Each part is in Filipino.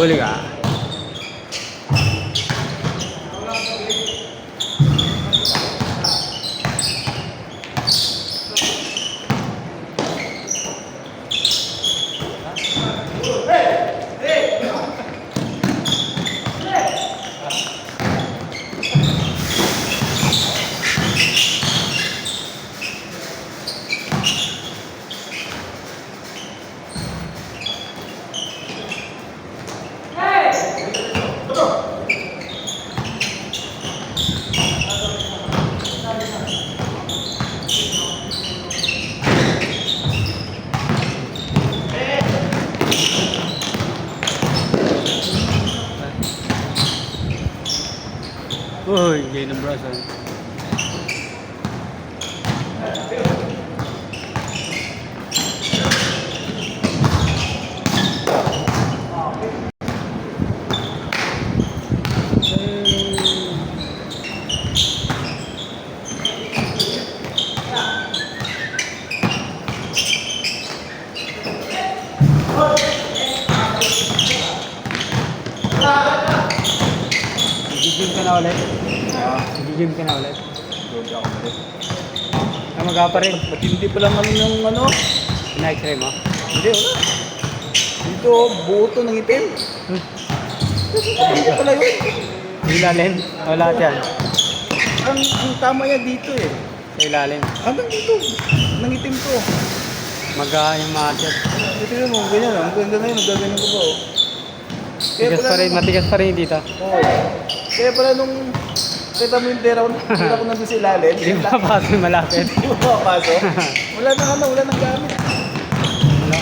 Huli ka. Uy, gay ng braso. Gigim ka na ulit. Gigim ka na ulit. Ay, mag-apa rin. Matindi pa lang kami ng ano. Pina-x-ray mo? Hindi, wala. Dito, buto ng itim. Hindi pala yun. Ilalim? O lahat yan? Ang tama yan dito eh. Sa ilalim. Hanggang dito. Nang itim ko. Yung maakyat. Ito mo, ganyan. Ang ganda na yun. Nagaganyan ko pa oh. Matigas pa rin, matigas pa rin dito. Oo. Kaya pala nung kita mo yung tera ko, kita ko nandun sa ilalim. Hindi mo papasok malapit. Hindi mo makapasok. Wala nang ano, wala nang gamit. Ano?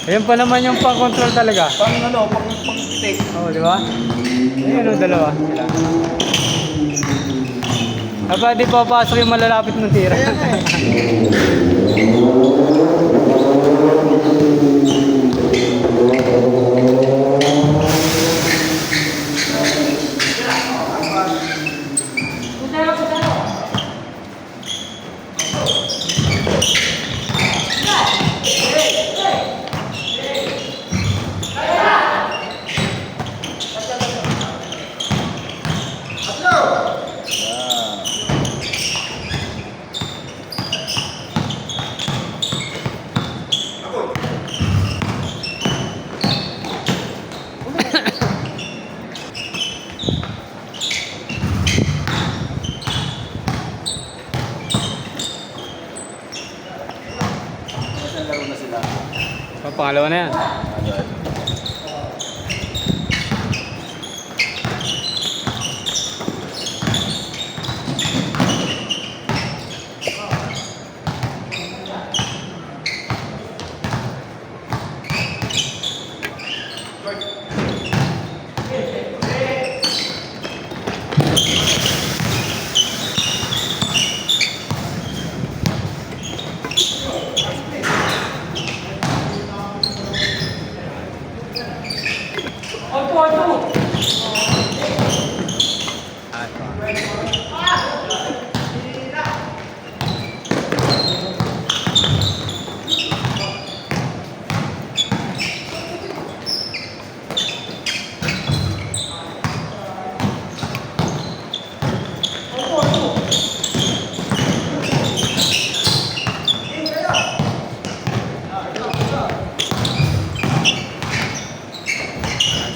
Ayan pa naman yung pang-control talaga. Pang ano, pang pitik. Oo, di ba? Ayan o, dalawa. Sila. Aba, di papasok yung malalapit ng tira. Kaya nga eh. Laro na sila. Pangalawa na yan.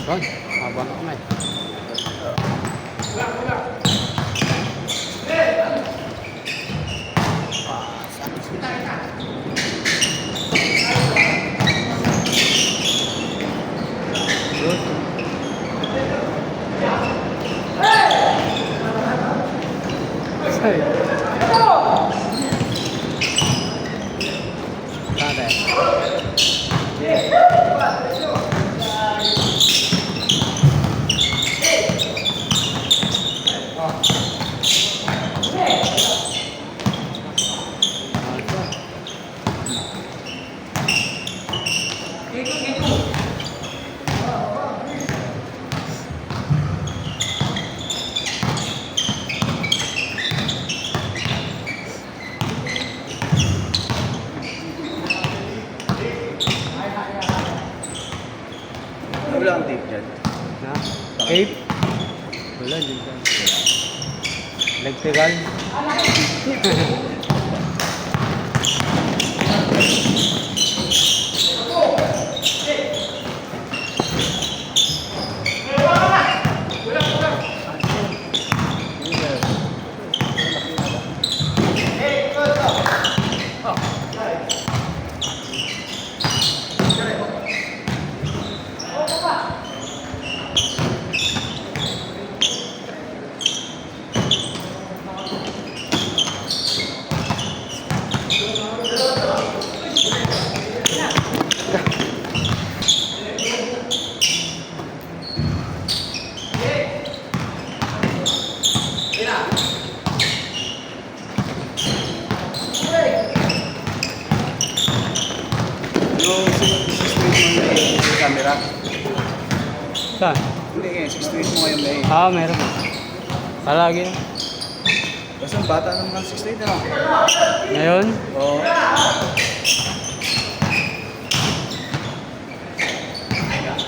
Bang, abang kamay. Hey. tape dyan? Na? Tape? Wala, din ka. Electrical? Yung 6 mo yung camera. Saan? Hindi eh, 6 mo ngayon may. Ah, meron. Palagi. Basta ang bata naman 6 na. Ngayon? Oo.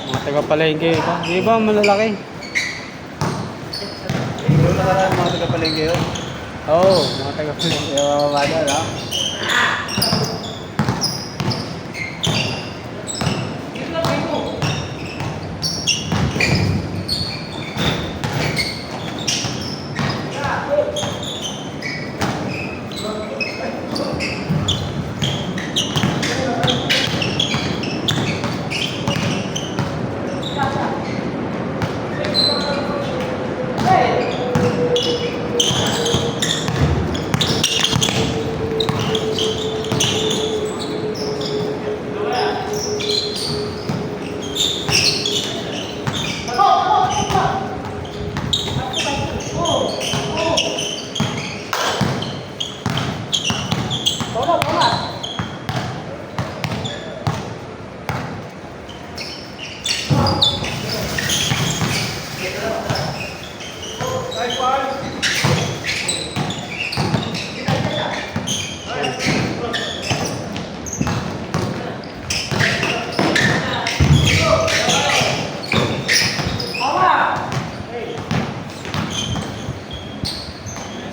Mga taga-palengke ka. Di ba malalaki? Yung nakaraan mga taga-palengke yun. Oo, mga taga-palengke. Yung mga bata, no?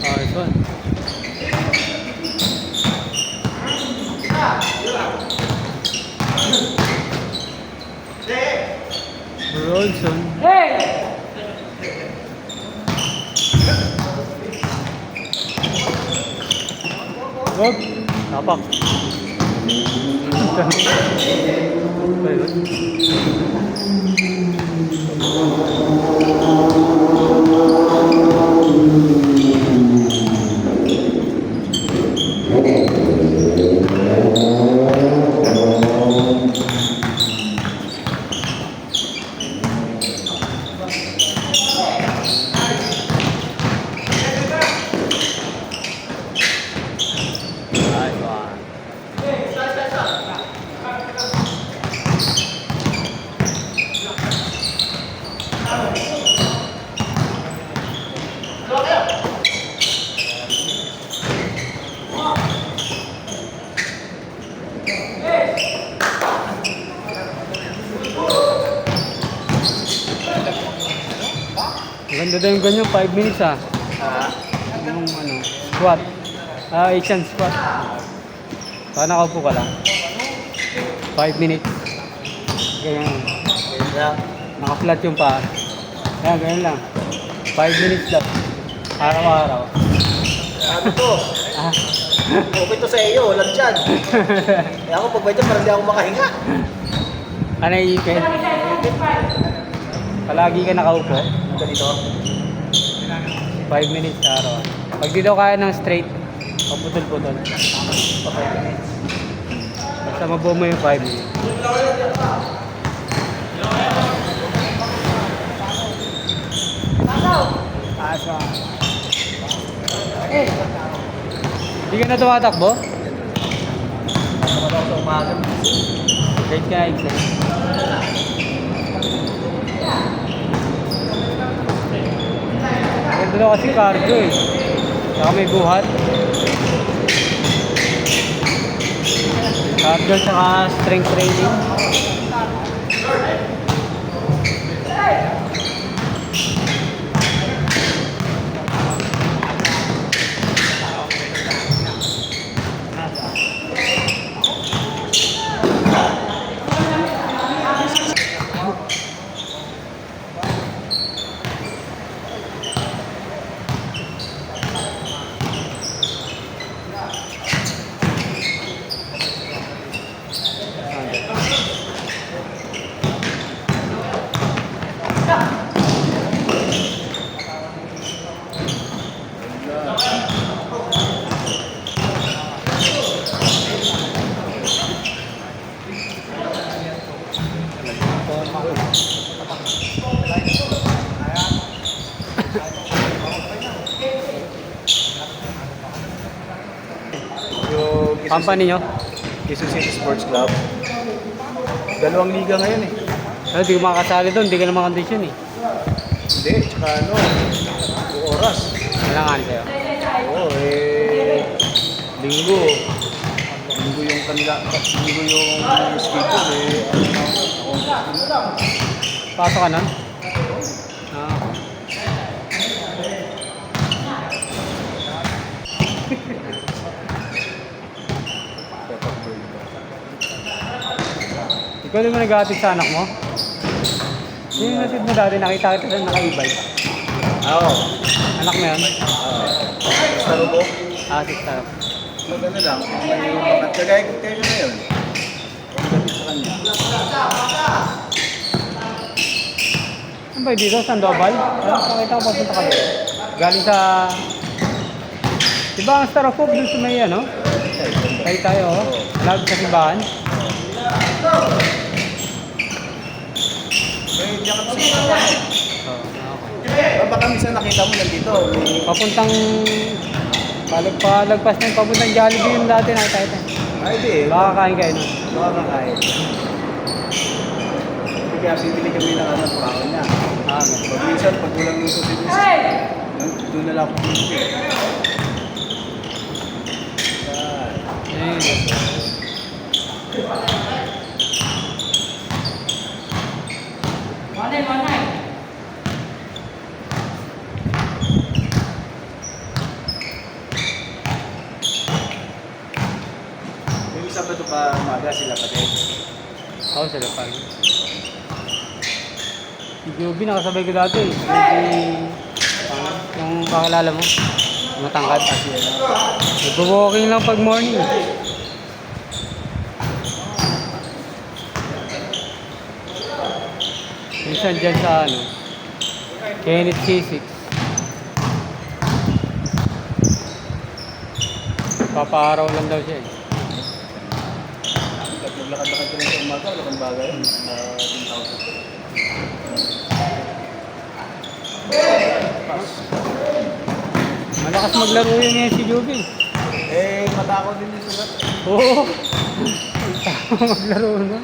Ah, ito. Bronson. Wag. Tapak. Ba yun? Nice one. Maganda daw yung ganyan, 5 minutes ah. Yung ano, squat. Ah, Asian squat. Baka nakaupo ka lang. 5 minutes. Ganyan. Naka-flat yung paa. Ayan, ganyan lang. 5 minutes lang. Araw-araw. Ano to? Ah. Okay to sa iyo, walang dyan. Eh ako pag dyan, parang di ako makahinga. Ano yung ipin? Palagi ka nakaupo. Ganito. 5 minutes sa araw. Pag di daw kaya ng straight, paputol-putol. Basta mabuo mo yung 5 minutes. Asa. Hindi ka na tumatakbo? Ako sa umaga. Straight ka na exam. Ganda daw kasi cardio eh. Saka may buhat. Cardio saka strength training. Yung Company nyo? Quezon City Sports Club. Dalawang liga ngayon eh. Di ko makakasali doon, di ka naman kondisyon eh. Hindi, tsaka ano, yung oras. Kailangan sa'yo. Oo, linggo. Linggo yung kanila, linggo yung schedule eh. Pasok ka nun? Ah. Ikaw din mo nag-aatid sa anak mo? Yung natid mo dati, nakita kita sa naka-e-bike. Oo. Anak mo yun? Basta rubo. Ah, sister. Maganda lang. May umakat. Kagaya ko kayo na yun. Pagdating sa kanya. Saan ba dito? Sandoval? Nakita ko papunta kami. Galing sa... Diba ang Star of Hope dun sa may ano? Tayo tayo, oh. Lag sa simbahan. Eh, diyan ka kasi. Oh, okay. Baka minsan nakita mo nandito. Papuntang... Palagpas na yung papuntang Jollibee yung dati nakita ito. Ay, di eh. Baka kain kayo nun. Baka kakain. Kaya bibili kami ng anak ko niya. Ah, Pag minsan, pag walang luto si Luis, doon na lang ako bumili. Manay. Yung Sabado pa umaga sila pati. Oo, sila pa. Si Joby, nakasabay ko dati eh. Yung kakilala mo. Matangkad. Nag-walking lang pag morning. Minsan dyan sa ano, Kenneth C6. Papaaraw lang daw siya eh. Maglakad-lakad ka lang sa umaga, wala kang bagay. Na 10,000. Malakas maglaro yun ngayon si Joby. Eh, matakot din yung sugat. Oo. Maglaro na.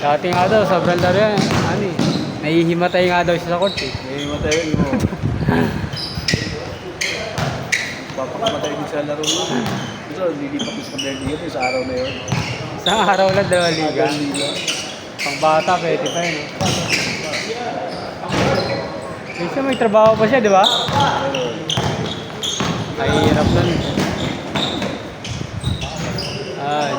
Dati nga daw, sobrang laro yan. Ano eh. Nahihimatay nga daw siya sa court eh. Eh, matayin mo. Papakamatay din sa laro mo. Gusto, lilipat ko sa Kaberdiyo sa araw na yun. Isang araw lang daw liga. Araw liga. Pang bata, pwede pa yun. Minsan may trabaho pa siya, di ba? Ay, hirap nun. Ay.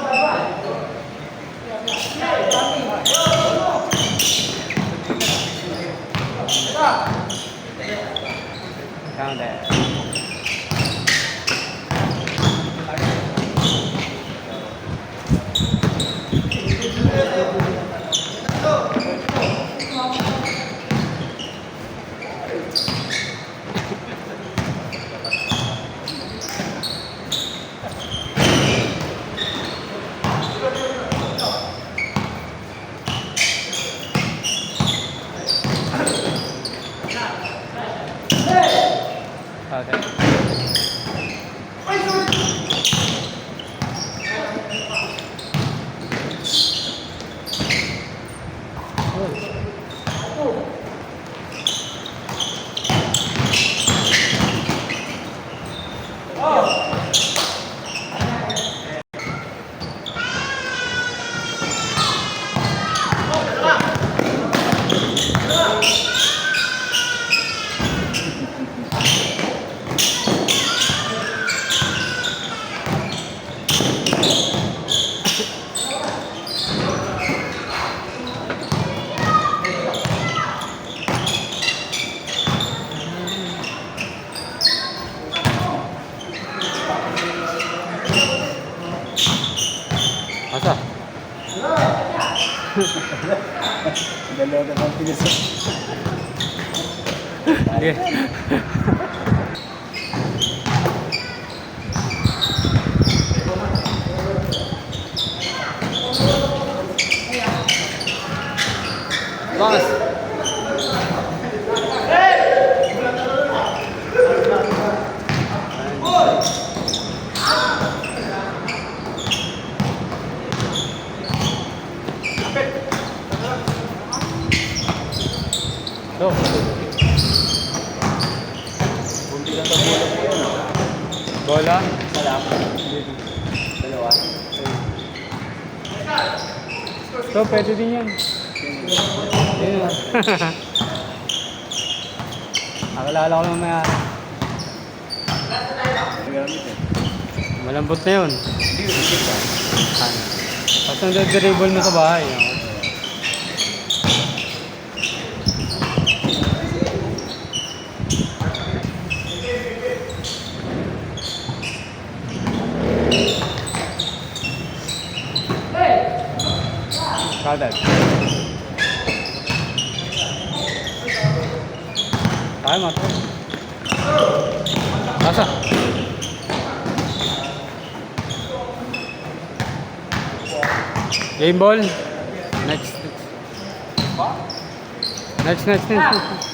Count that. Okay. Dalawa na bang pinis. Sige. Boss. Ito. Bunti lang ang bola po yun. Bola. Salam. Dalawa. Ito, pwede din yan. Ayun. Nakalala ko lang may Nagamit eh. malambot na yun. Hindi, hindi pa. Tapos nag-dribble mo sa bahay. Kadat. Kaya mo ito. Asa? Game ball. Next. Next.